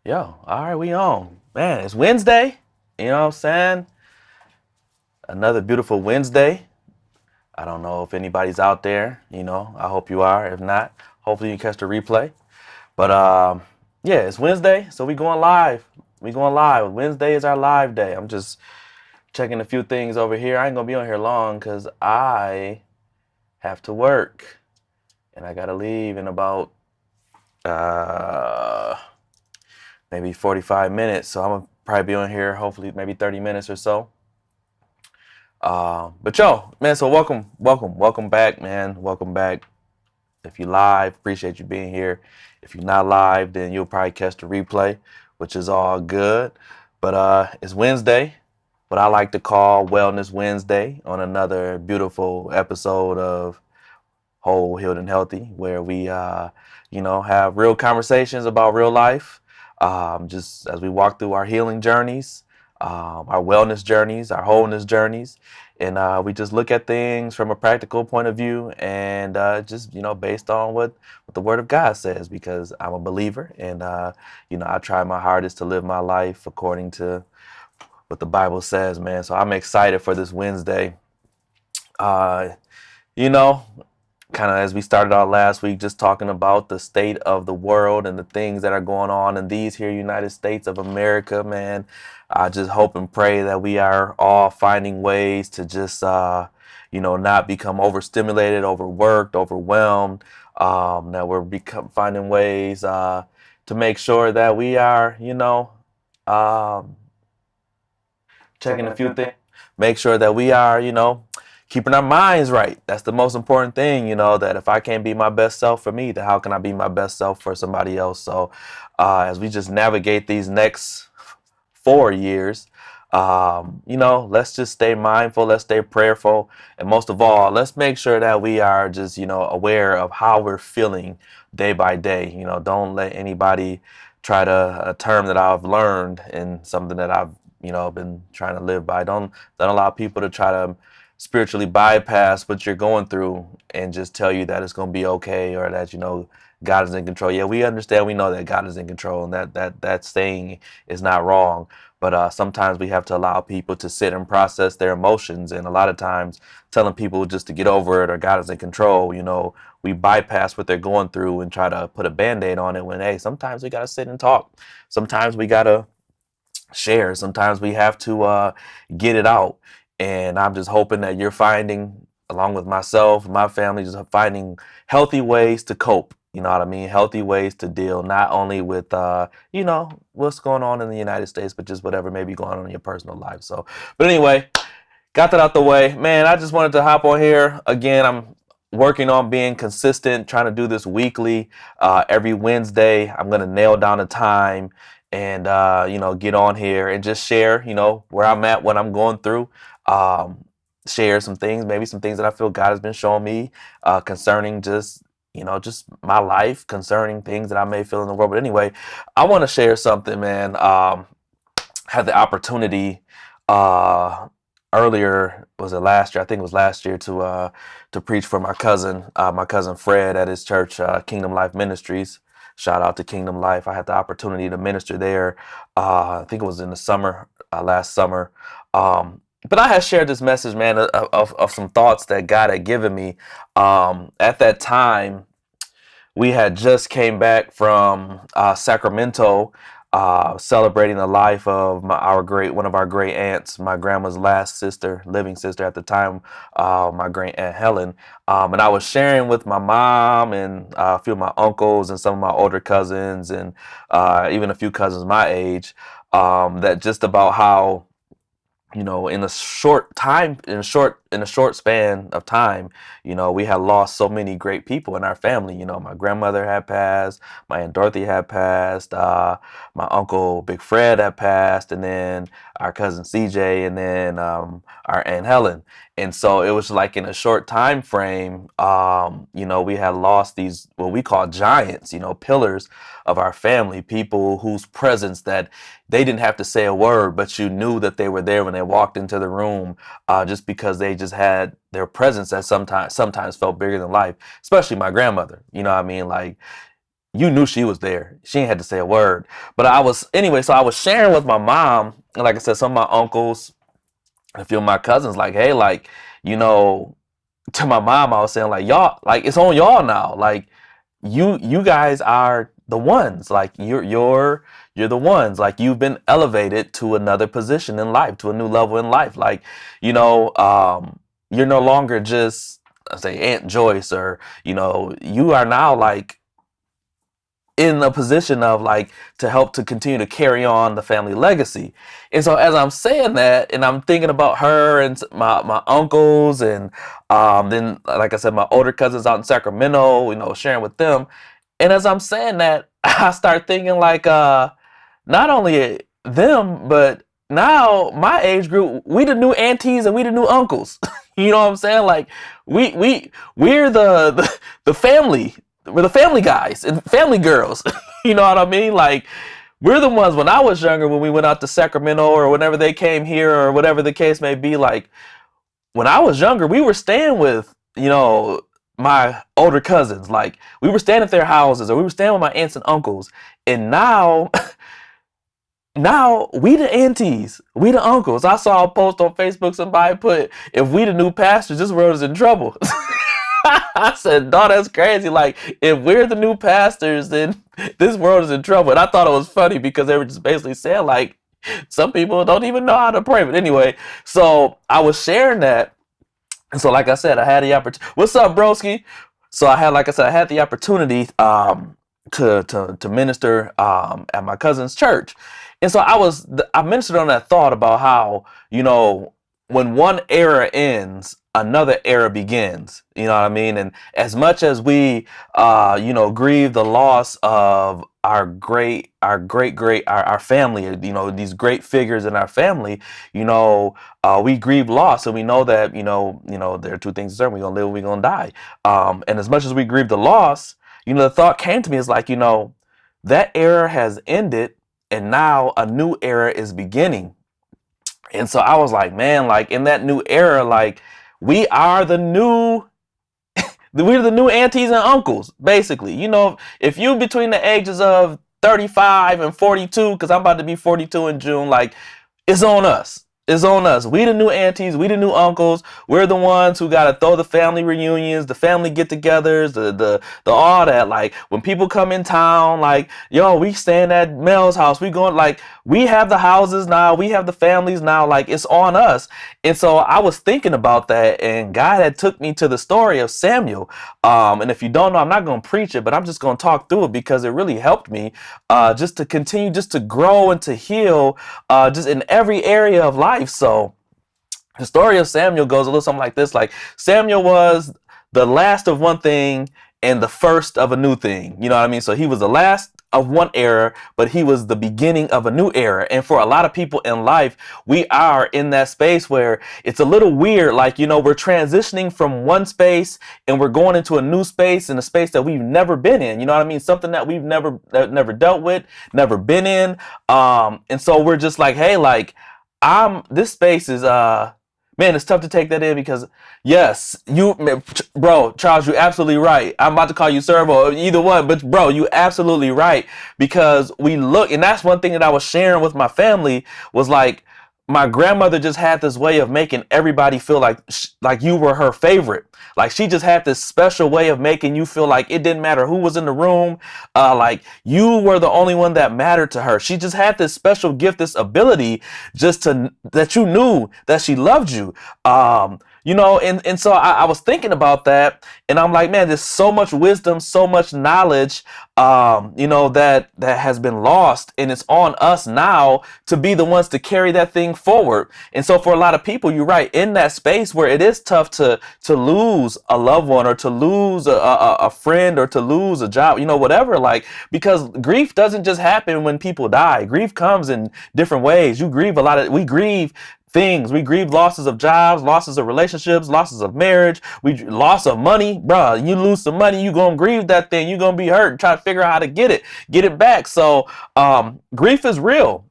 Yo, all right, we on. Man, it's Wednesday. You know what I'm saying? Another beautiful Wednesday. I don't know if anybody's out there. I hope you are. If not, hopefully you catch the replay. But yeah, it's Wednesday, so we going live. We going live. Wednesday is our live day. I'm just checking a few things over here. I ain't gonna be on here long because I have to work and I gotta leave in about uh maybe 45 minutes. So I'm gonna probably be on here hopefully maybe 30 minutes or so. But yo, man, so welcome back, man. Welcome back. If you live, appreciate you being here. If you're not live, then you'll probably catch the replay, which is all good. But it's Wednesday, what I like to call Wellness Wednesday, on another beautiful episode of Whole, Healed, and Healthy, where we have real conversations about real life. Just as we walk through our healing journeys, our wellness journeys, our wholeness journeys, and we just look at things from a practical point of view, and just based on what the Word of God says, because I'm a believer, and I try my hardest to live my life according to what the Bible says, man. So I'm excited for this Wednesday. Uh, you know, Kind of as we started out last week, just talking about the state of the world and the things that are going on in these here United States of America, man. I just hope and pray that we are all finding ways to just, not become overstimulated, overworked, overwhelmed. That we're finding ways to make sure that we are, um, checking a few things, make sure that we are, keeping our minds right. That's the most important thing, that if I can't be my best self for me, then how can I be my best self for somebody else? So as we just navigate these next 4 years, let's just stay mindful, let's stay prayerful, and most of all, let's make sure that we are just, aware of how we're feeling day by day. Don't let anybody try to, a term that I've learned and something that I've, been trying to live by. Don't allow people to try to spiritually bypass what you're going through and just tell you that it's going to be okay, or that, God is in control. Yeah, we understand. We know that God is in control, and that saying is not wrong. But sometimes we have to allow people to sit and process their emotions. And a lot of times telling people just to get over it or God is in control, we bypass what they're going through and try to put a Band-Aid on it, when, hey, sometimes we got to sit and talk. Sometimes we got to share. Sometimes we have to get it out. And I'm just hoping that you're finding, along with myself, my family, just finding healthy ways to cope. You know what I mean? Healthy ways to deal not only with, what's going on in the United States, but just whatever may be going on in your personal life. So, but anyway, got that out the way. Man, I just wanted to hop on here. Again, I'm working on being consistent, trying to do this weekly. Every Wednesday, I'm going to nail down a time and, get on here and just share, where I'm at, what I'm going through. Um, Share some things, maybe some things that I feel God has been showing me concerning just my life, concerning things that I may feel in the world. But anyway, I want to share something, man. Had the opportunity uh, earlier, was it last year? I think it was last year, to preach for my cousin Fred, at his church, Kingdom Life Ministries. Shout out to Kingdom Life. I had the opportunity to minister there. I think it was in the summer, last summer. But I had shared this message, man, of some thoughts that God had given me. At that time, we had just came back from Sacramento, celebrating the life of one of our great aunts, my grandma's last sister, living sister at the time, my great aunt Helen. And I was sharing with my mom and a few of my uncles and some of my older cousins, and even a few cousins my age, that just about how, in a short span of time, we had lost so many great people in our family. My grandmother had passed, my Aunt Dorothy had passed, my Uncle Big Fred had passed, and then our cousin CJ, and then our Aunt Helen. And so it was like in a short time frame, we had lost these, what we call giants, pillars of our family, people whose presence, that they didn't have to say a word, but you knew that they were there when they walked into the room, just because they just had their presence that sometimes felt bigger than life, especially my grandmother. You know what I mean? Like, you knew she was there. She ain't had to say a word. But I was anyway. So I was sharing with my mom, and like I said, some of my uncles, a few of my cousins, like, hey, like, you know, to my mom, I was saying like, y'all, like, it's on y'all now. Like, you guys are the ones. Like, you're the ones. Like, you've been elevated to another position in life, to a new level in life. Like, you know, you're no longer just, say, Aunt Joyce, or, you know, you are now like in a position of like to help to continue to carry on the family legacy. And so as I'm saying that, and I'm thinking about her and my uncles, and then like I said, my older cousins out in Sacramento, you know, sharing with them. And as I'm saying that, I start thinking like not only them, but now my age group, we the new aunties and we the new uncles. You know what I'm saying? Like we're the family. We're the family guys and family girls. You know what I mean? Like, we're the ones when I was younger, when we went out to Sacramento or whenever they came here or whatever the case may be. Like, when I was younger, we were staying with, you know, my older cousins. Like, we were staying at their houses, or we were staying with my aunts and uncles. And now, now we the aunties, we the uncles. I saw a post on Facebook, somebody put, if we the new pastors, this world is in trouble. I said, no, that's crazy. Like, if we're the new pastors, then this world is in trouble. And I thought it was funny because they were just basically saying, like, some people don't even know how to pray. But anyway, so I was sharing that. And so, like I said, I had the opportunity. What's up, broski? So I had, like I said, I had the opportunity to minister at my cousin's church. And so I ministered on that thought about how, you know, when one era ends, another era begins. You know what I mean? And as much as we you know, grieve the loss of our family, you know, these great figures in our family, you know, we grieve loss, and we know that, there are two things certain: we're gonna live, we're gonna die. And as much as we grieve the loss, you know, the thought came to me is like, you know, that era has ended, and now a new era is beginning. And so I was like, man, like, in that new era, like, we are the new we're the new aunties and uncles, basically. You know, if you between the ages of 35 and 42, because I'm about to be 42 in June, like, it's on us. It's on us. We the new aunties, we the new uncles. We're the ones who gotta throw the family reunions, the family get-togethers, the all that. Like, when people come in town, like, yo, we staying at Mel's house. We going, like, we have the houses now, we have the families now. Like, it's on us. And so I was thinking about that, and God had took me to the story of Samuel. And if you don't know, I'm not gonna preach it, but I'm just gonna talk through it because it really helped me just to continue, just to grow and to heal just in every area of life. So the story of Samuel goes a little something like this. Like, Samuel was the last of one thing and the first of a new thing. You know what I mean? So he was the last of one era, but he was the beginning of a new era. And for a lot of people in life, we are in that space where it's a little weird. Like, you know, we're transitioning from one space and we're going into a new space, in a space that we've never been in. You know what I mean? Something that we've never dealt with, never been in. And so we're just like, hey, like, this space is man, it's tough to take that in because, yes, bro, Charles, you're absolutely right. I'm about to call you Servo, either one, but bro, you absolutely right, because we look, and that's one thing that I was sharing with my family was like, my grandmother just had this way of making everybody feel like you were her favorite. Like, she just had this special way of making you feel like it didn't matter who was in the room. Like, you were the only one that mattered to her. She just had this special gift, this ability, just that you knew that she loved you. You know, and so I was thinking about that, and I'm like, man, there's so much wisdom, so much knowledge, you know, that has been lost, and it's on us now to be the ones to carry that thing forward. And so for a lot of people, you're right, in that space where it is tough to lose a loved one, or to lose a friend, or to lose a job, you know, whatever, like, because grief doesn't just happen when people die. Grief comes in different ways. We grieve things. We grieve losses of jobs, losses of relationships, losses of marriage, loss of money. Bruh, you lose some money, you gonna grieve that thing, you gonna be hurt and try to figure out how to get it back. So grief is real.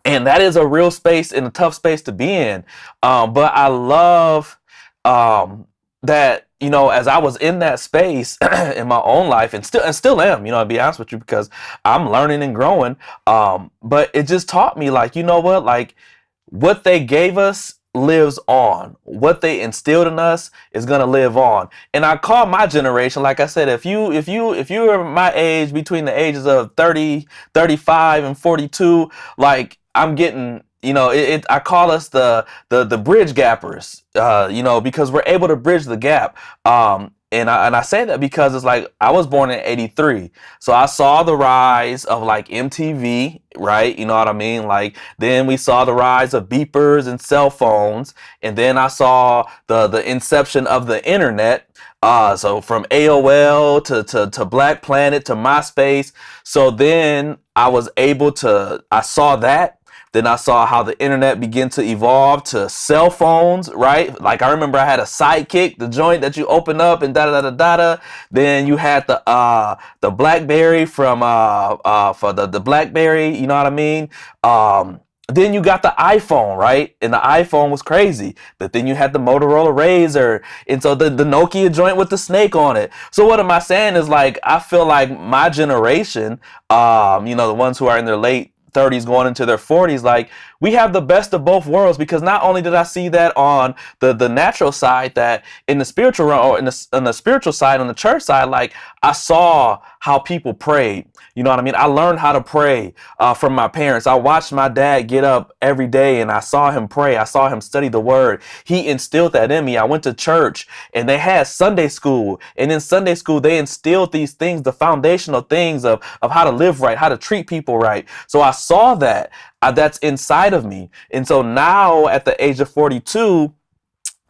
And that is a real space and a tough space to be in. But I love that as I was in that space in my own life, and still am, to be honest with you, because I'm learning and growing. But it just taught me, like, you know what, like, what they gave us lives on. What they instilled in us is gonna live on. And I call my generation, like I said, if you are my age, between the ages of 30, 35, and 42, like, I'm getting, I call us the bridge gappers, because we're able to bridge the gap. And I say that because it's like I was born in '83, so I saw the rise of, like, MTV, right? You know what I mean? Like, then we saw the rise of beepers and cell phones, and then I saw the inception of the internet. So from AOL to Black Planet to MySpace. So then I saw that. Then I saw how the internet began to evolve to cell phones, right? Like, I remember I had a Sidekick, the joint that you open up and da da da da da. Then you had the BlackBerry for the BlackBerry, you know what I mean? Then you got the iPhone, right? And the iPhone was crazy. But then you had the Motorola Razr, and so the Nokia joint with the snake on it. So what am I saying is, like, I feel like my generation, the ones who are in their late 30s going into their 40s, like, we have the best of both worlds, because not only did I see that on the natural side, that in the spiritual realm, or in the spiritual side, on the church side, like, I saw how people prayed. You know what I mean? I learned how to pray from my parents. I watched my dad get up every day, and I saw him pray. I saw him study the word. He instilled that in me. I went to church, and they had Sunday school, and in Sunday school they instilled these things, the foundational things of how to live right, how to treat people right. So I saw that. That's inside of me. And so now, at the age of 42,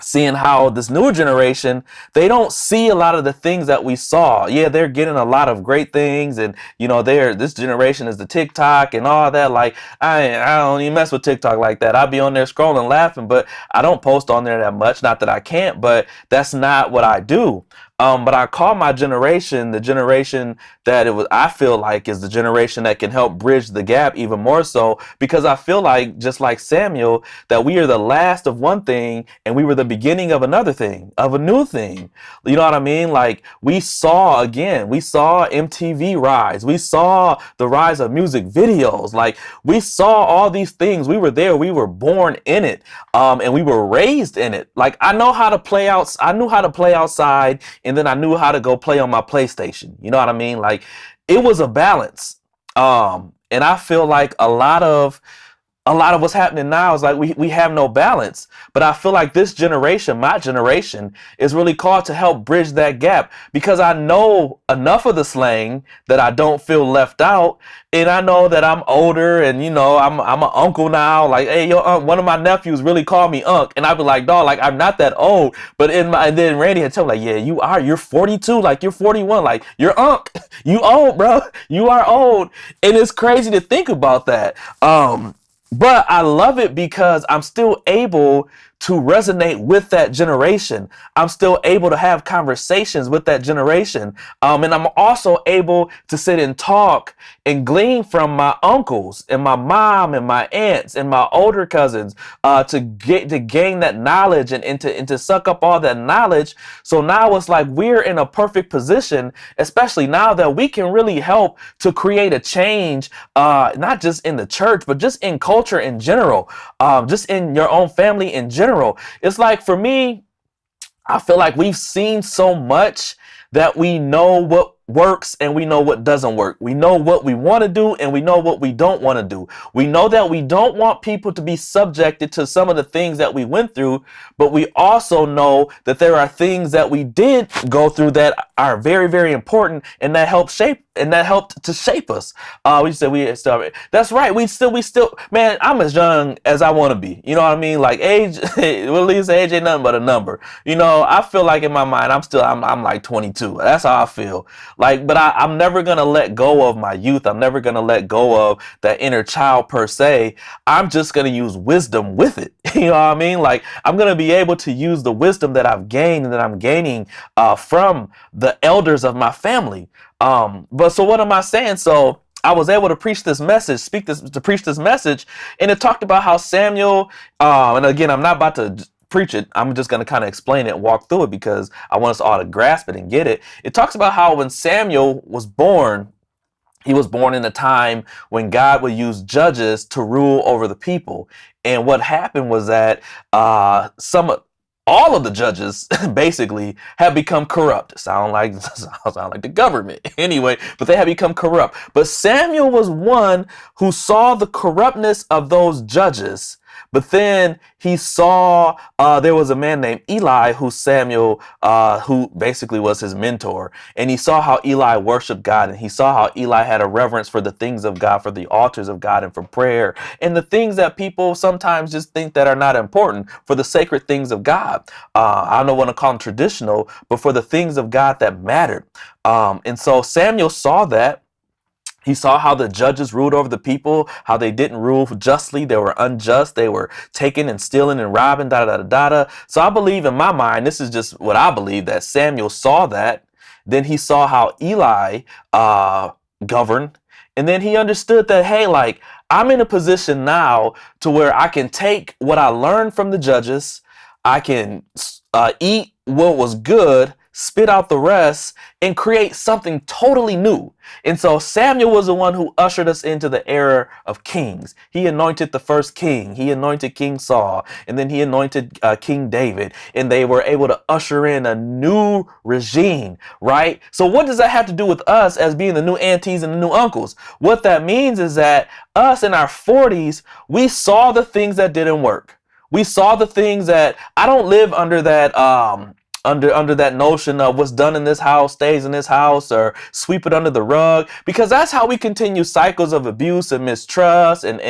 seeing how this newer generation, they don't see a lot of the things that we saw. Yeah, they're getting a lot of great things, and this generation is the TikTok and all that. Like, I don't even mess with TikTok like that. I'll be on there scrolling, laughing, but I don't post on there that much. Not that I can't, but that's not what I do. But I call my generation the generation that I feel like is the generation that can help bridge the gap even more so, because I feel like, just like Samuel, that we are the last of one thing and we were the beginning of another thing, of a new thing. You know what I mean? Like, we saw MTV rise. We saw the rise of music videos. Like, we saw all these things. We were there. We were born in it. And we were raised in it. Like, I knew how to play outside, and then I knew how to go play on my PlayStation. You know what I mean? Like, it was a balance. And I feel like a lot of what's happening now is like we have no balance. But I feel like this generation, my generation, is really called to help bridge that gap, because I know enough of the slang that I don't feel left out. And I know that I'm older, and I'm an uncle now. Like, hey, one of my nephews really called me Unc, and I'd be like, dog, like, I'm not that old. But and then Randy had told me, like, yeah, you are. You're 42, like, you're 41, like, you're Unc. You old, bro. You are old, and it's crazy to think about that. But I love it because I'm still able to resonate with that generation. I'm still able to have conversations with that generation. And I'm also able to sit and talk and glean from my uncles and my mom and my aunts and my older cousins, to gain that knowledge and to suck up all that knowledge. So now it's like we're in a perfect position, especially now that we can really help to create a change, not just in the church, but just in culture in general, just in your own family in general. It's like, for me, I feel like we've seen so much that we know what works and we know what doesn't work. We know what we want to do and we know what we don't want to do. We know that we don't want people to be subjected to some of the things that we went through, but we also know that there are things that we did go through that are very, very important, and that helped to shape us. We said we still. That's right. We still. Man, I'm as young as I want to be. You know what I mean? Like, age. Well, at least age ain't nothing but a number. I feel like in my mind, I'm like 22. That's how I feel. Like, but I'm never gonna let go of my youth. I'm never gonna let go of that inner child per se. I'm just gonna use wisdom with it. You know what I mean? Like, I'm gonna be able to use the wisdom that I've gained and that I'm gaining from the elders of my family. But so what am I saying? So I was able to preach this message, preach this message, and it talked about how Samuel, and again, I'm not about to preach it. I'm just going to kind of explain it and walk through it because I want us all to grasp it and get it. It talks about how when Samuel was born, he was born in a time when God would use judges to rule over the people. And what happened was that all of the judges basically have become corrupt. Sound like the government anyway, but they have become corrupt. But Samuel was one who saw the corruptness of those judges. But then he saw there was a man named Eli who who basically was his mentor. And he saw how Eli worshiped God. And he saw how Eli had a reverence for the things of God, for the altars of God, and for prayer. And the things that people sometimes just think that are not important, for the sacred things of God. I don't want to call them traditional, but for the things of God that mattered. And so Samuel saw that. He saw how the judges ruled over the people, how they didn't rule justly. They were unjust. They were taking and stealing and robbing, da da da da da. So I believe in my mind, this is just what I believe, that Samuel saw that. Then he saw how Eli governed. And then he understood that, hey, like, I'm in a position now to where I can take what I learned from the judges. I can eat what was good, spit out the rest, and create something totally new. And so Samuel was the one who ushered us into the era of kings. He anointed the first king. He anointed King Saul, and then he anointed King David, and they were able to usher in a new regime, right? So what does that have to do with us as being the new aunties and the new uncles? What that means is that us in our 40s, we saw the things that didn't work. We saw the things that I don't live under that under that notion of what's done in this house stays in this house, or sweep it under the rug, because that's how we continue cycles of abuse and mistrust and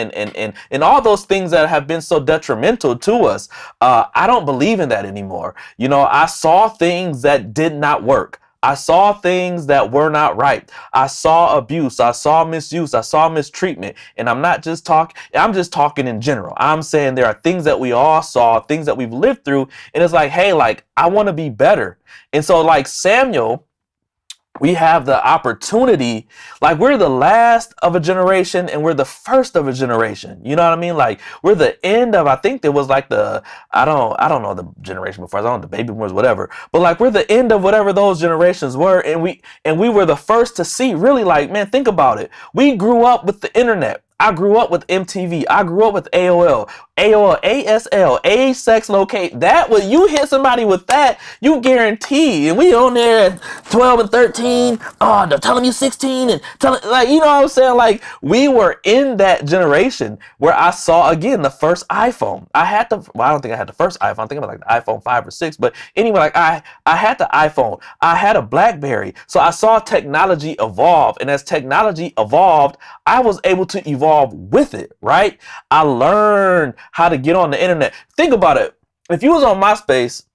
all those things that have been so detrimental to us. I don't believe in that anymore. You know, I saw things that did not work. I saw things that were not right. I saw abuse. I saw misuse. I saw mistreatment. And I'm just talking in general. I'm saying there are things that we all saw, things that we've lived through. And it's like, hey, like, I want to be better. And so like Samuel, we have the opportunity, like we're the last of a generation and we're the first of a generation. You know what I mean? Like we're the end of, I think there was like I don't know the generation before, I don't know the baby boomers, whatever, but like we're the end of whatever those generations were. And we were the first to see, really, like, man, think about it. We grew up with the internet. I grew up with MTV. I grew up with AOL, ASL, sex locate. That when you hit somebody with that, you guarantee. And we on there at 12 and 13. Oh, they're telling you 16 and telling, like, you know what I'm saying? Like we were in that generation where I saw again the first iPhone. I don't think I had the first iPhone. I think it was like the iPhone 5 or 6. But anyway, like I had the iPhone. I had a BlackBerry. So I saw technology evolve, and as technology evolved, I was able to evolve with it, right? I learned how to get on the internet. Think about it. If you was on MySpace,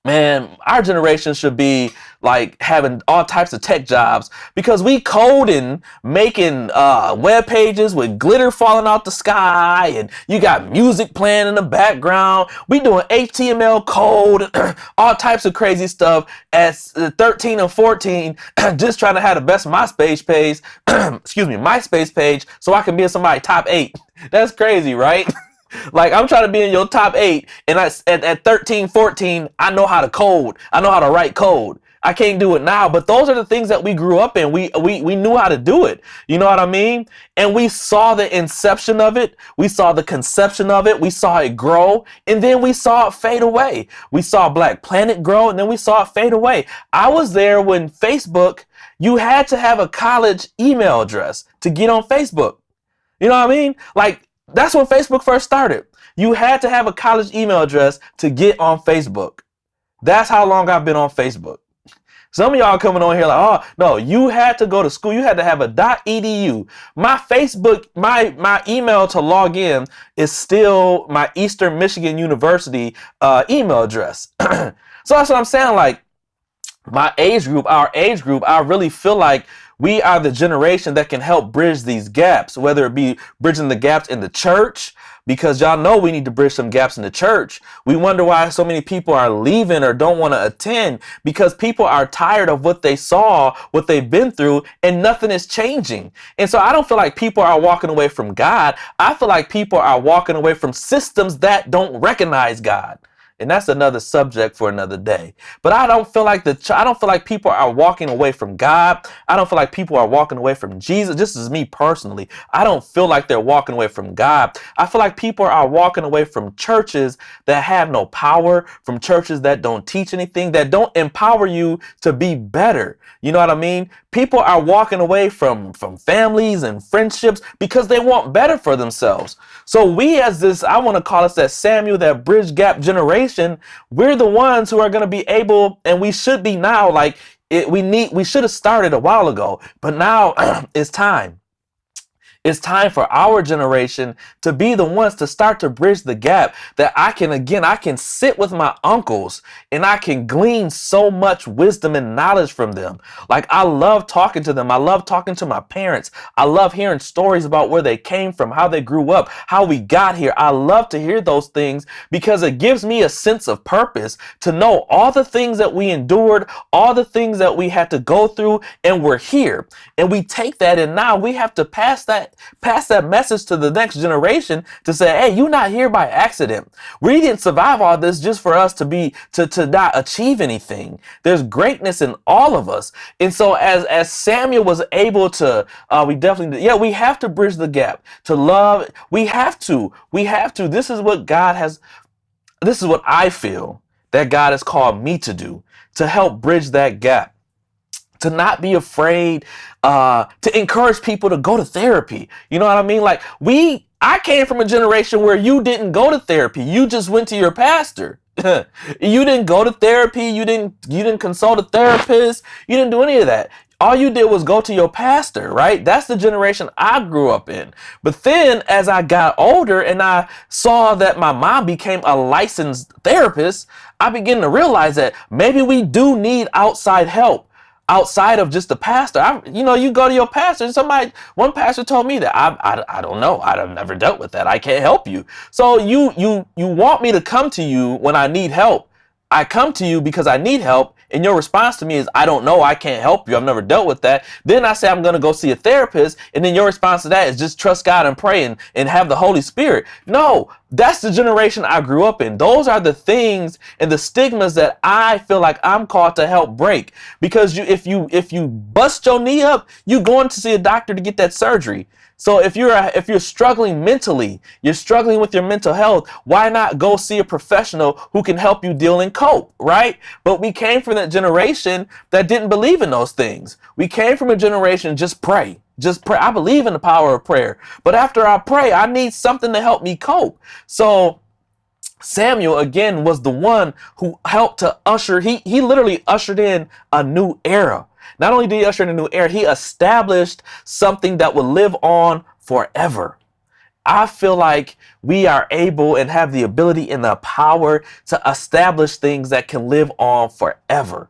man, our generation should be like having all types of tech jobs, because we coding, making web pages with glitter falling out the sky, and you got music playing in the background. We doing HTML code, all types of crazy stuff at 13 and 14, just trying to have the best MySpace page, MySpace page, so I can be in somebody's top 8. That's crazy, right? Like I'm trying to be in your top 8, and at 13, 14, I know how to code. I know how to write code. I can't do it now, but those are the things that we grew up in. We knew how to do it. You know what I mean? And we saw the inception of it. We saw the conception of it. We saw it grow, and then we saw it fade away. We saw Black Planet grow, and then we saw it fade away. I was there when Facebook, you had to have a college email address to get on Facebook. You know what I mean? Like, that's when Facebook first started. You had to have a college email address to get on Facebook. That's how long I've been on Facebook. Some of y'all coming on here like, oh, no, you had to go to school. You had to have a .edu. My Facebook, my email to log in is still my Eastern Michigan University email address. So that's what I'm saying. Like, our age group, I really feel like we are the generation that can help bridge these gaps, whether it be bridging the gaps in the church, because y'all know we need to bridge some gaps in the church. We wonder why so many people are leaving or don't want to attend, because people are tired of what they saw, what they've been through, and nothing is changing. And so I don't feel like people are walking away from God. I feel like people are walking away from systems that don't recognize God. And that's another subject for another day. But I don't feel like people are walking away from God. I don't feel like people are walking away from Jesus. This is me personally. I don't feel like they're walking away from God. I feel like people are walking away from churches that have no power, from churches that don't teach anything, that don't empower you to be better. You know what I mean? People are walking away from families and friendships because they want better for themselves. So we, as this, I want to call us that Samuel, that bridge gap generation, we're the ones who are going to be able, and we should be now, like we should have started a while ago, but now it's time. It's time for our generation to be the ones to start to bridge the gap, that I can sit with my uncles and I can glean so much wisdom and knowledge from them. Like, I love talking to them. I love talking to my parents. I love hearing stories about where they came from, how they grew up, how we got here. I love to hear those things because it gives me a sense of purpose to know all the things that we endured, all the things that we had to go through, and we're here. And we take that, and now we have to pass that message to the next generation to say, hey, you're not here by accident. We didn't survive all this just for us to not achieve anything. There's greatness in all of us. And so as Samuel was able to, we have to bridge the gap to love. We have to. This is what I feel that God has called me to do, to help bridge that gap. To not be afraid, to encourage people to go to therapy. You know what I mean? Like, I came from a generation where you didn't go to therapy. You just went to your pastor. You didn't go to therapy. You didn't consult a therapist. You didn't do any of that. All you did was go to your pastor, right? That's the generation I grew up in. But then as I got older and I saw that my mom became a licensed therapist, I began to realize that maybe we do need outside help. Outside of just the pastor. You go to your pastor, and one pastor told me that I don't know. I've never dealt with that. I can't help you. So you want me to come to you when I need help. I come to you because I need help. And your response to me is, I don't know. I can't help you. I've never dealt with that. Then I say, I'm going to go see a therapist. And then your response to that is just trust God and pray and have the Holy Spirit. No, that's the generation I grew up in. Those are the things and the stigmas that I feel like I'm called to help break. Because if you bust your knee up, you're going to see a doctor to get that surgery. So if you're struggling mentally, you're struggling with your mental health, why not go see a professional who can help you deal and cope, right? But we came from that generation that didn't believe in those things. We came from a generation, just pray. Just pray. I believe in the power of prayer. But after I pray, I need something to help me cope. So Samuel, again, was the one who helped to he literally ushered in a new era. Not only did he usher in a new era, he established something that will live on forever. I feel like we are able and have the ability and the power to establish things that can live on forever.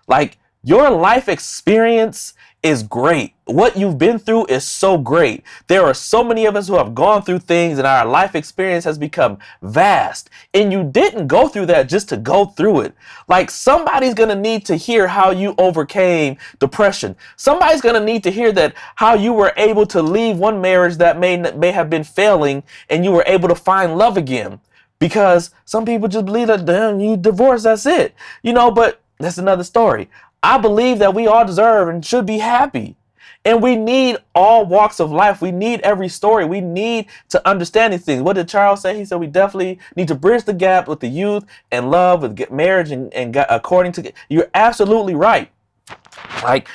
Like, your life experience is great. What you've been through is so great. There are so many of us who have gone through things and our life experience has become vast. And you didn't go through that just to go through it. Like, somebody's going to need to hear how you overcame depression. Somebody's going to need to hear that how you were able to leave one marriage that may have been failing and you were able to find love again. Because some people just believe that, damn, you divorced, that's it. But that's another story. I believe that we all deserve and should be happy. And we need all walks of life. We need every story. We need to understand these things. What did Charles say? He said we definitely need to bridge the gap with the youth and love, with marriage and according to. You're absolutely right. Like,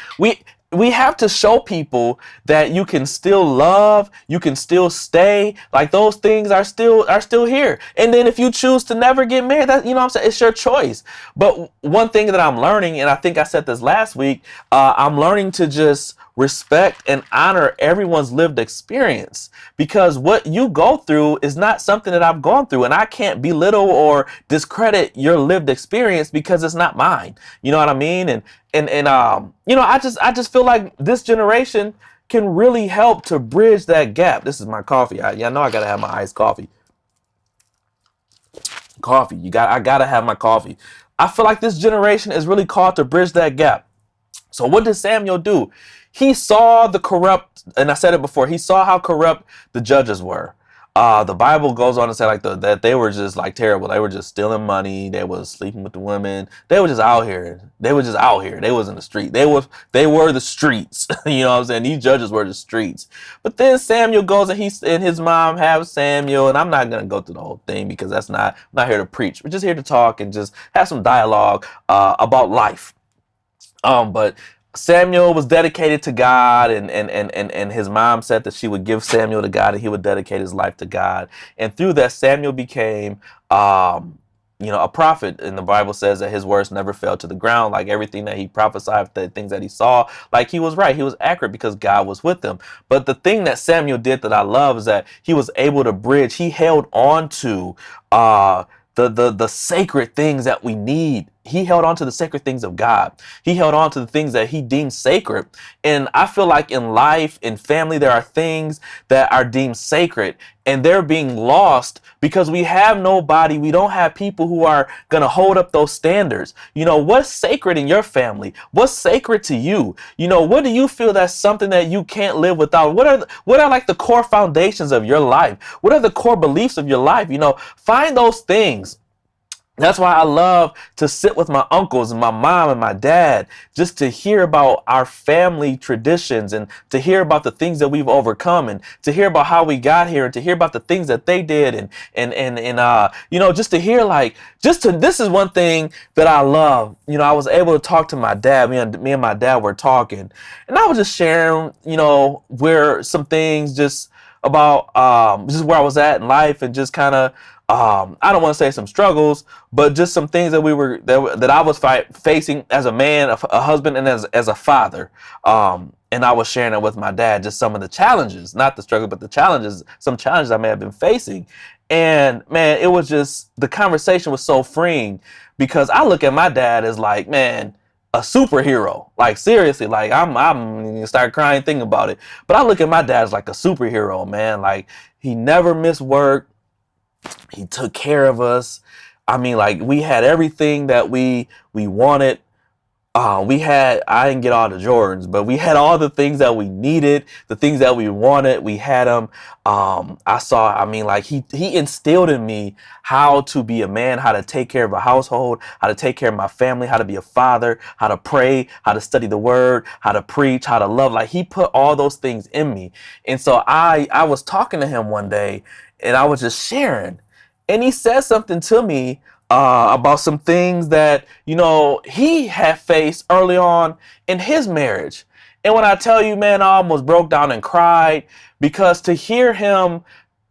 we have to show people that you can still love, you can still stay. Like, those things are still here. And then if you choose to never get married, that, what I'm saying, it's your choice. But one thing that I'm learning, and I think I said this last week, I'm learning to just respect and honor everyone's lived experience, because what you go through is not something that I've gone through, and I can't belittle or discredit your lived experience because it's not mine. You know what I mean? And I just feel like this generation can really help to bridge that gap. This is my coffee. I know I gotta have my iced coffee. Coffee. I gotta have my coffee. I feel like this generation is really called to bridge that gap. So what did Samuel do? He saw the corrupt, and I said it before, he saw how corrupt the judges were. The Bible goes on to say like that they were just like terrible. They were just stealing money. They was sleeping with the women. They were just out here. They were just out here. They was in the street. They were the streets. You know what I'm saying? These judges were the streets. But then Samuel goes and his mom have Samuel, and I'm not gonna go through the whole thing because I'm not here to preach. We're just here to talk and just have some dialogue about life. But Samuel was dedicated to God, and his mom said that she would give Samuel to God and he would dedicate his life to God. And through that, Samuel became, a prophet. And the Bible says that his words never fell to the ground. Like everything that he prophesied, the things that he saw, like he was right. He was accurate because God was with him. But the thing that Samuel did that I love is that he was able to bridge. He held on to the sacred things that we need. He held on to the sacred things of God. He held on to the things that he deemed sacred. And I feel like in life, in family, there are things that are deemed sacred and they're being lost because we have nobody. We don't have people who are going to hold up those standards. What's sacred in your family? What's sacred to you? What do you feel that's something that you can't live without? What are like the core foundations of your life? What are the core beliefs of your life? Find those things. That's why I love to sit with my uncles and my mom and my dad just to hear about our family traditions and to hear about the things that we've overcome and to hear about how we got here and to hear about the things that they did and just to hear this is one thing that I love. I was able to talk to my dad. Me and my dad were talking and I was just sharing, where some things just about just where I was at in life and just kind of I don't want to say some struggles, but just some things that I was facing as a man, a husband, and as a father. And I was sharing it with my dad, just some of the challenges, not the struggle, but the challenges, some challenges I may have been facing. And man, it was just, the conversation was so freeing because I look at my dad as like, man, a superhero. Like seriously, like I'm gonna start crying thinking about it. But I look at my dad as like a superhero, man. Like he never missed work. He took care of us. I mean, like we had everything that we wanted. I didn't get all the Jordans, but we had all the things that we needed, the things that we wanted. We had them. He instilled in me how to be a man, how to take care of a household, how to take care of my family, how to be a father, how to pray, how to study the word, how to preach, how to love. Like he put all those things in me. And so I was talking to him one day and I was just sharing and he said something to me about some things that, he had faced early on in his marriage. And when I tell you, man, I almost broke down and cried because to hear him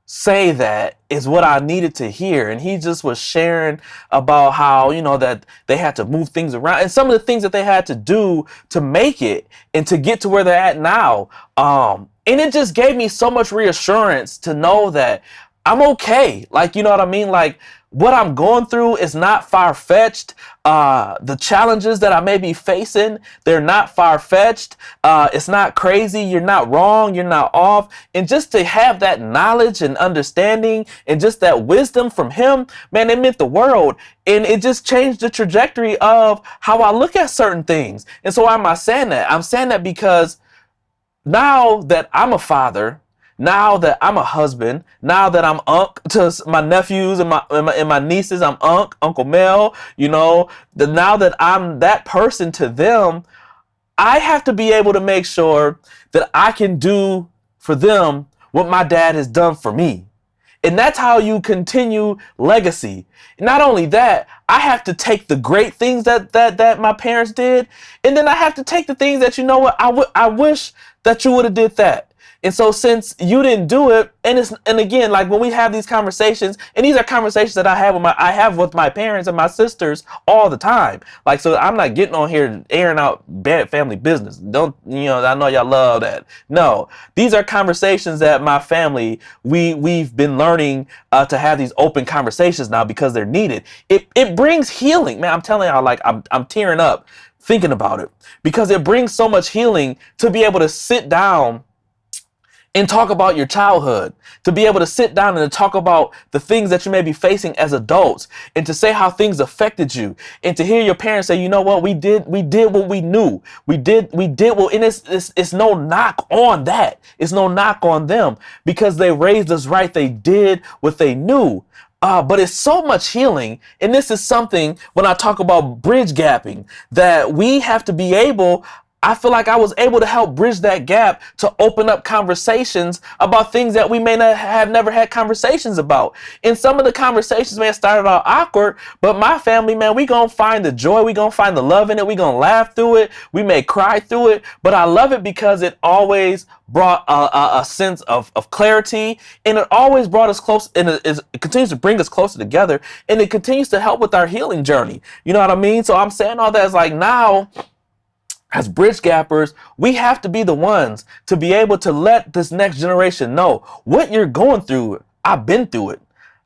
say that is what I needed to hear. And he just was sharing about how, that they had to move things around and some of the things that they had to do to make it and to get to where they're at now. And it just gave me so much reassurance to know that I'm okay. Like, you know what I mean? Like what I'm going through is not far-fetched. The challenges that I may be facing, they're not far-fetched. It's not crazy. You're not wrong. You're not off. And just to have that knowledge and understanding and just that wisdom from him, man, it meant the world. And it just changed the trajectory of how I look at certain things. And so why am I saying that? I'm saying that because now that I'm a father, now that I'm a husband, now that I'm to my nephews and my nieces, I'm Uncle Mel, now that I'm that person to them, I have to be able to make sure that I can do for them what my dad has done for me. And that's how you continue legacy. Not only that, I have to take the great things that my parents did, and then I have to take the things that, I wish that you would have did that. And so since you didn't do it, and again, like when we have these conversations, and these are conversations that I have with my parents and my sisters all the time. Like, so I'm not getting on here airing out bad family business. Don't, I know y'all love that. No, these are conversations that my family, we've been learning to have these open conversations now because they're needed. It brings healing, man. I'm telling y'all, like I'm tearing up thinking about it because it brings so much healing to be able to sit down and talk about your childhood, to be able to sit down and to talk about the things that you may be facing as adults, and to say how things affected you, and to hear your parents say, you know what, we did what we knew. We did what, and it's no knock on that. It's no knock on them because they raised us right. They did what they knew. But it's so much healing. And this is something when I talk about bridge gapping that we have to be able. I feel like I was able to help bridge that gap to open up conversations about things that we may not have never had conversations about. And some of the conversations may have started out awkward, but my family, man, we gonna find the joy, we gonna find the love in it, we gonna laugh through it, we may cry through it, but I love it because it always brought a sense of clarity, and it always brought us close, and it continues to bring us closer together, and it continues to help with our healing journey. You know what I mean? So I'm saying all that is like now, as bridge gappers, we have to be the ones to be able to let this next generation know what you're going through. I've been through it.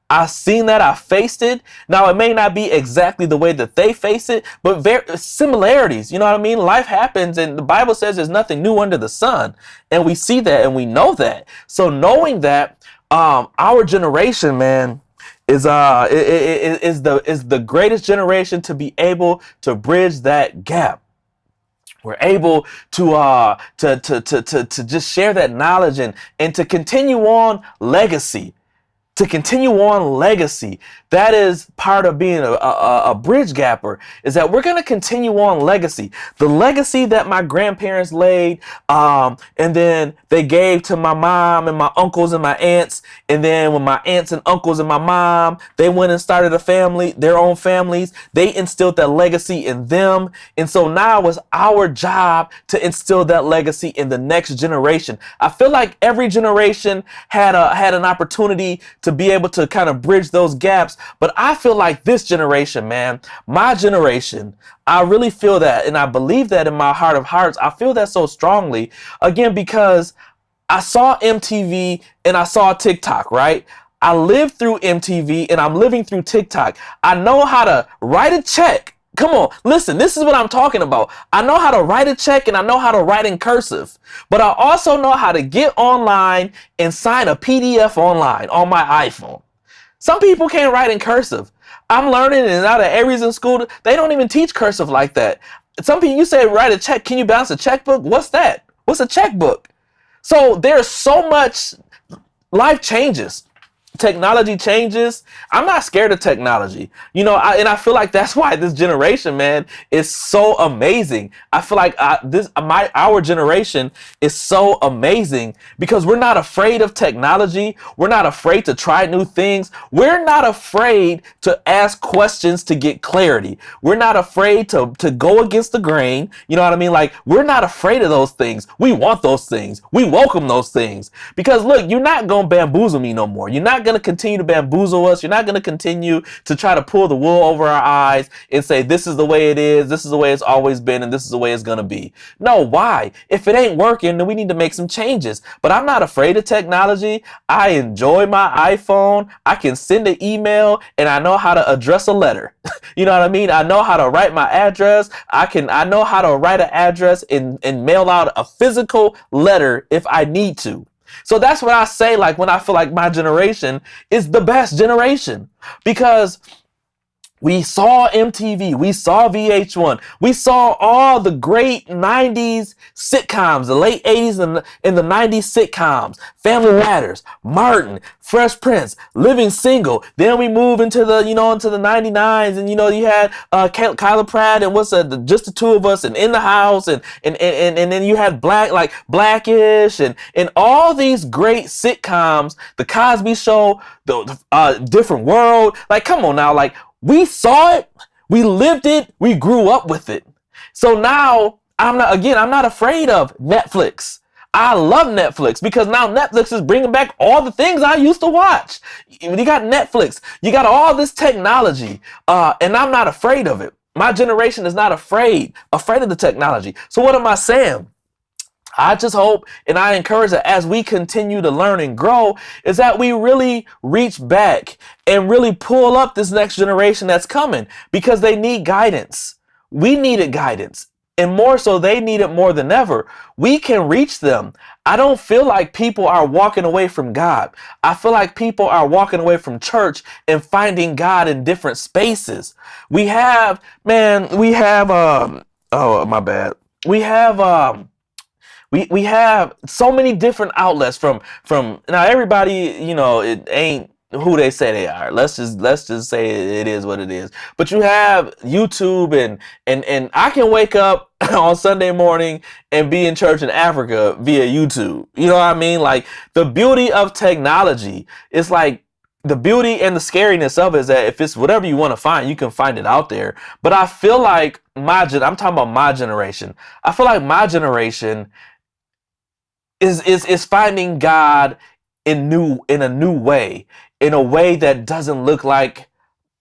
I've seen that. I faced it. Now, it may not be exactly the way that they face it, but similarities. You know what I mean? Life happens, and the Bible says there's nothing new under the sun. And we see that, and we know that. So knowing that, our generation, man, is the greatest generation to be able to bridge that gap. We're able to just share that knowledge and to continue on legacy. To continue on legacy. That is part of being a bridge gapper, is that we're going to continue on legacy. The legacy that my grandparents laid, and then they gave to my mom and my uncles and my aunts. And then when my aunts and uncles and my mom, they went and started a family, their own families, they instilled that legacy in them. And so now it's our job to instill that legacy in the next generation. I feel like every generation had an opportunity to be able to kind of bridge those gaps. But I feel like this generation, man, my generation, I really feel that, and I believe that in my heart of hearts. I feel that so strongly, again, because I saw MTV and I saw TikTok, right? I lived through MTV and I'm living through TikTok. I know how to write a check. Come on, listen, this is what I'm talking about. I know how to write a check and I know how to write in cursive, but I also know how to get online and sign a PDF online on my iPhone. Some people can't write in cursive. I'm learning, and now that Aries in school, they don't even teach cursive like that. Some people, you say write a check, can you balance a checkbook? What's that? What's a checkbook? So there's so much, life changes. Technology changes. I'm not scared of technology, you know, and I feel like that's why this generation, man, is so amazing. I feel like our generation is so amazing because we're not afraid of technology. We're not afraid to try new things. We're not afraid to ask questions to get clarity. We're not afraid to go against the grain. You know what I mean? Like, we're not afraid of those things. We want those things. We welcome those things because look, you're not going to bamboozle me no more. You're not going to continue to bamboozle us. You're not going to continue to try to pull the wool over our eyes and say, this is the way it is. This is the way it's always been. And this is the way it's going to be. No, why? If it ain't working, then we need to make some changes. But I'm not afraid of technology. I enjoy my iPhone. I can send an email and I know how to address a letter. You know what I mean? I know how to write my address. I know how to write an address and mail out a physical letter if I need to. So that's what I say, like, when I feel like my generation is the best generation, because we saw MTV, we saw VH1, we saw all the great 90s sitcoms, the late 80s and the 90s sitcoms, Family Matters, Martin, Fresh Prince, Living Single. Then we move into the 99s, and you had Kyla Pratt and Just the Two of Us, and In the House, and then you had Blackish, and all these great sitcoms, The Cosby Show, the Different World. Like, come on now, like, we saw it, we lived it, we grew up with it. So now I'm not afraid of Netflix. I love Netflix because now Netflix is bringing back all the things I used to watch. You got Netflix, you got all this technology, and I'm not afraid of it. My generation is not afraid of the technology. So what am I saying? I just hope and I encourage that as we continue to learn and grow, is that we really reach back and really pull up this next generation that's coming, because they need guidance. We needed guidance. and more so they need it more than ever. We can reach them. I don't feel like people are walking away from God. I feel like people are walking away from church and finding God in different spaces. We have, man, we have oh my bad. We have we have so many different outlets from now everybody, it ain't who they say they are. Let's just say it is what it is. But you have YouTube and I can wake up on Sunday morning and be in church in Africa via YouTube. You know what I mean? Like, the beauty of technology is like, the beauty and the scariness of it is that if it's whatever you want to find, you can find it out there. But I feel like I'm talking about my generation. I feel like my generation is finding God in a new way, in a way that doesn't look like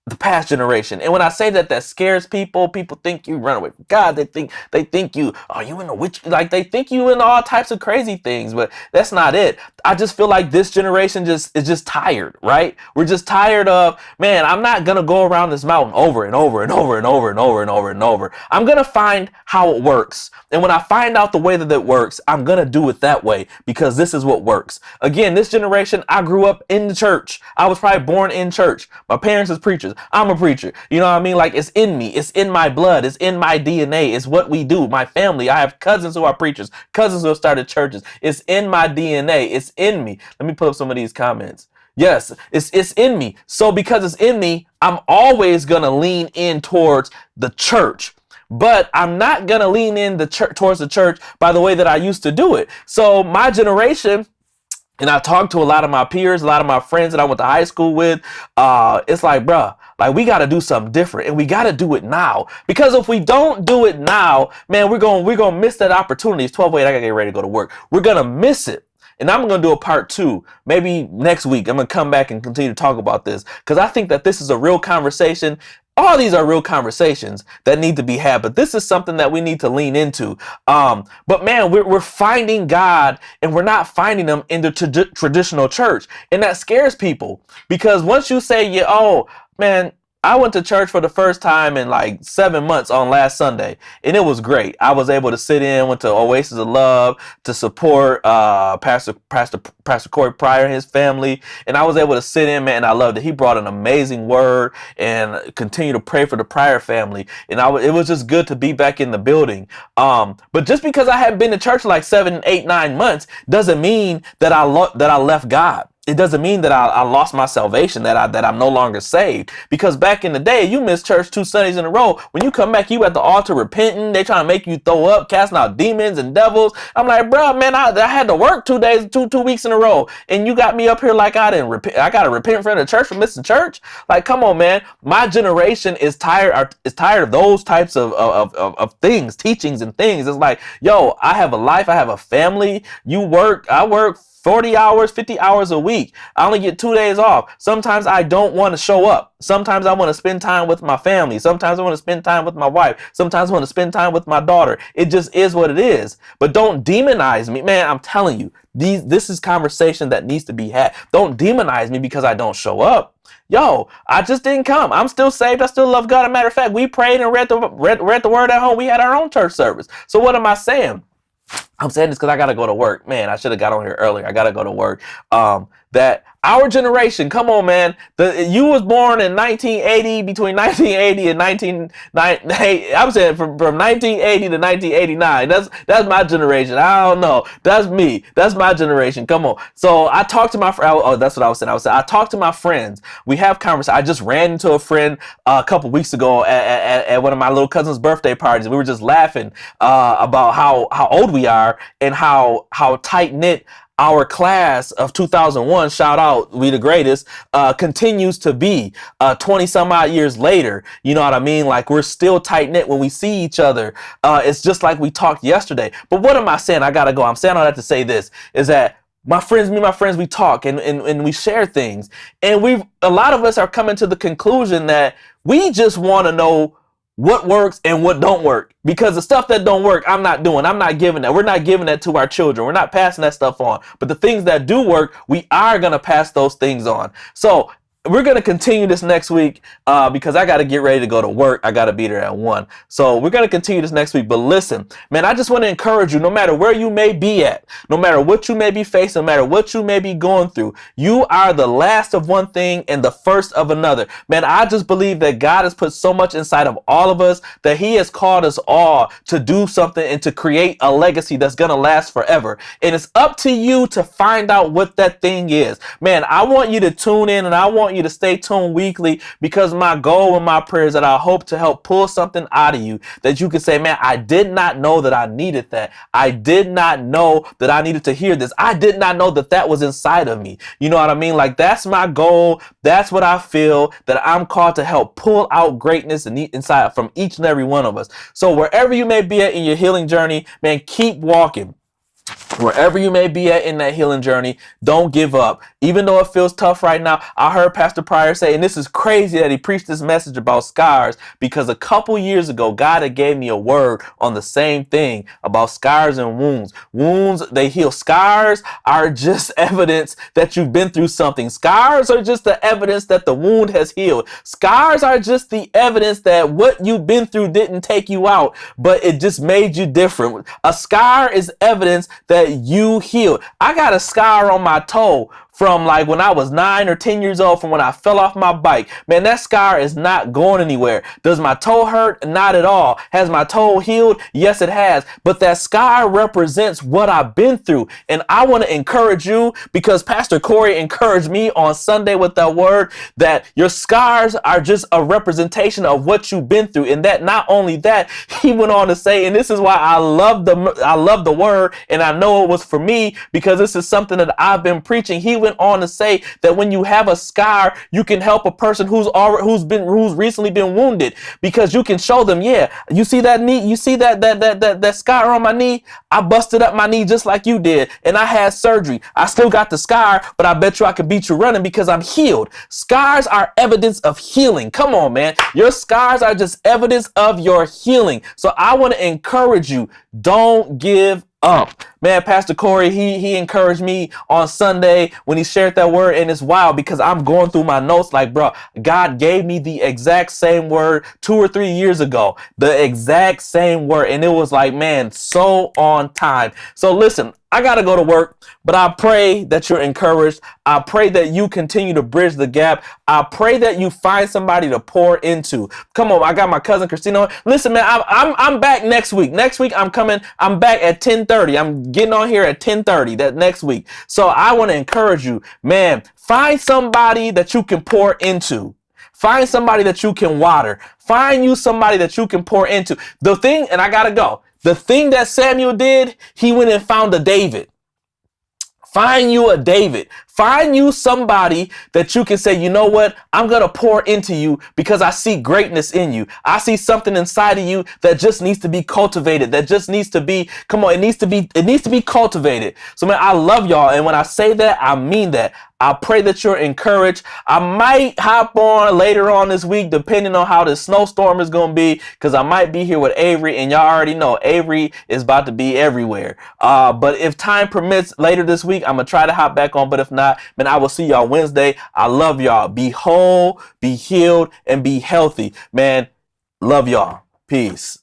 the past generation. And when I say that, that scares people. People think you run away from God. They think you, are you in a witch? Like, they think you in all types of crazy things, but that's not it. I just feel like this generation is just tired, right? We're just tired of, man, I'm not gonna go around this mountain over and over and over and over and over and over and over. I'm gonna find how it works. And when I find out the way that it works, I'm gonna do it that way because this is what works. Again, this generation, I grew up in the church. I was probably born in church. My parents is preachers. I'm a preacher. You know what I mean? Like, it's in me. It's in my blood. It's in my DNA. It's what we do. My family. I have cousins who are preachers, cousins who have started churches. It's in my DNA. It's in me. Let me pull up some of these comments. Yes, it's in me. So because it's in me, I'm always going to lean in towards the church. But I'm not going to lean in towards the church by the way that I used to do it. So my generation, and I talked to a lot of my peers, a lot of my friends that I went to high school with. It's like, bruh, like, we got to do something different, and we got to do it now. Because if we don't do it now, man, we're going to miss that opportunity. It's 12:08. I got to get ready to go to work. We're going to miss it. And I'm going to do a part 2, maybe next week. I'm going to come back and continue to talk about this because I think that this is a real conversation. All these are real conversations that need to be had, but this is something that we need to lean into. But man, we're finding God, and we're not finding him in the traditional church. And that scares people because once you say, yeah, oh man, I went to church for the first time in like 7 months on last Sunday, and it was great. I was able to sit in, went to Oasis of Love to support Pastor Corey Pryor and his family, and I was able to sit in, man, and I loved it. He brought an amazing word and continue to pray for the Pryor family, and it was just good to be back in the building. But just because I hadn't been to church like 7, 8, 9 months doesn't mean that I left God. It doesn't mean that I lost my salvation, that I'm no longer saved. Because back in the day, you missed church 2 Sundays in a row. When you come back, you at the altar repenting. They trying to make you throw up, casting out demons and devils. I'm like, bro, man, I had to work 2 days, two weeks in a row, and you got me up here like I didn't repent. I got to repent in front of the church for missing church. Like, come on, man. My generation is tired of those types of things, teachings and things. It's like, yo, I have a life, I have a family. You work, I work 40 hours, 50 hours a week. I only get 2 days off. Sometimes I don't want to show up. Sometimes I want to spend time with my family. Sometimes I want to spend time with my wife. Sometimes I want to spend time with my daughter. It just is what it is. But don't demonize me. Man, I'm telling you, this is conversation that needs to be had. Don't demonize me because I don't show up. Yo, I just didn't come. I'm still saved. I still love God. As a matter of fact, we prayed and read the word at home. We had our own church service. So what am I saying? I'm saying this because I got to go to work. Man, I should have got on here earlier. I got to go to work. That our generation, come on, man. You was born in 1980, between 1980 and 1990. I'm saying from 1980 to 1989. That's my generation. I don't know. That's me. That's my generation. Come on. So I talked to my friend. Oh, that's what I was saying. I talked to my friends. We have conversations. I just ran into a friend a couple weeks ago at one of my little cousin's birthday parties. We were just laughing about how old we are and how tight knit our class of 2001, shout out, we the greatest, continues to be 20 some odd years later. You know what I mean? Like, we're still tight knit when we see each other. It's just like we talked yesterday. But what am I saying? I gotta go. I'm saying all that to say this, is that me and my friends, we talk and we share things. And a lot of us are coming to the conclusion that we just want to know what works and what don't work, because the stuff that don't work, I'm not doing. I'm not giving that. We're not giving that to our children. We're not passing that stuff on. But the things that do work, we are going to pass those things on. So we're going to continue this next week because I got to get ready to go to work. I got to be there at 1. So we're going to continue this next week. But listen, man, I just want to encourage you, no matter where you may be at, no matter what you may be facing, no matter what you may be going through, you are the last of one thing and the first of another. Man, I just believe that God has put so much inside of all of us that he has called us all to do something and to create a legacy that's going to last forever. And it's up to you to find out what that thing is. Man, I want you to tune in and I want you to stay tuned weekly, because my goal and my prayer is that I hope to help pull something out of you that you can say, man, I did not know that I needed that. I did not know that I needed to hear this. I did not know that that was inside of me. You know what I mean? Like, that's my goal. That's what I feel that I'm called to help pull out greatness inside from each and every one of us. So wherever you may be at in your healing journey, man, keep walking. Wherever you may be at in that healing journey, don't give up. Even though it feels tough right now, I heard Pastor Pryor say, and this is crazy that he preached this message about scars, because a couple years ago, God had gave me a word on the same thing about scars and wounds. Wounds, they heal. Scars are just evidence that you've been through something. Scars are just the evidence that the wound has healed. Scars are just the evidence that what you've been through didn't take you out, but it just made you different. A scar is evidence that you healed. I got a scar on my toe from like when I was 9 or 10 years old, from when I fell off my bike. Man, that scar is not going anywhere. Does my toe hurt? Not at all. Has my toe healed? Yes, it has. But that scar represents what I've been through. And I want to encourage you, because Pastor Corey encouraged me on Sunday with that word, that your scars are just a representation of what you've been through. And that not only that, he went on to say, and this is why I love the word, and I know it was for me, because this is something that I've been preaching. He went on to say that when you have a scar, you can help a person who's recently been wounded, because you can show them, yeah, you see that knee, you see that scar on my knee? I busted up my knee just like you did, and I had surgery. I still got the scar, but I bet you I could beat you running because I'm healed. Scars are evidence of healing. Come on, man. Your scars are just evidence of your healing. So I want to encourage you, don't give up. Man, Pastor Corey, he encouraged me on Sunday when he shared that word, and it's wild because I'm going through my notes like, bro, God gave me the exact same word 2 or 3 years ago, the exact same word, and it was like, man, so on time. So listen, I got to go to work, but I pray that you're encouraged. I pray that you continue to bridge the gap. I pray that you find somebody to pour into. Come on, I got my cousin Christina. Listen, man, I'm back next week. Next week I'm coming. I'm back at 10:30. I'm getting on here at 10:30 that next week. So I want to encourage you, man, find somebody that you can pour into. Find somebody that you can water. Find you somebody that you can pour into. The thing, and I gotta go. The thing that Samuel did, he went and found a David. Find you a David. Find you somebody that you can say, you know what? I'm going to pour into you because I see greatness in you. I see something inside of you that just needs to be cultivated. That just needs to be, come on, it needs to be cultivated. So man, I love y'all. And when I say that, I mean that. I pray that you're encouraged. I might hop on later on this week, depending on how this snowstorm is going to be, because I might be here with Avery, and y'all already know Avery is about to be everywhere. But if time permits later this week, I'm going to try to hop back on. But if not, man, I will see y'all Wednesday. I love y'all. Be whole, be healed, and be healthy. Man, love y'all. Peace.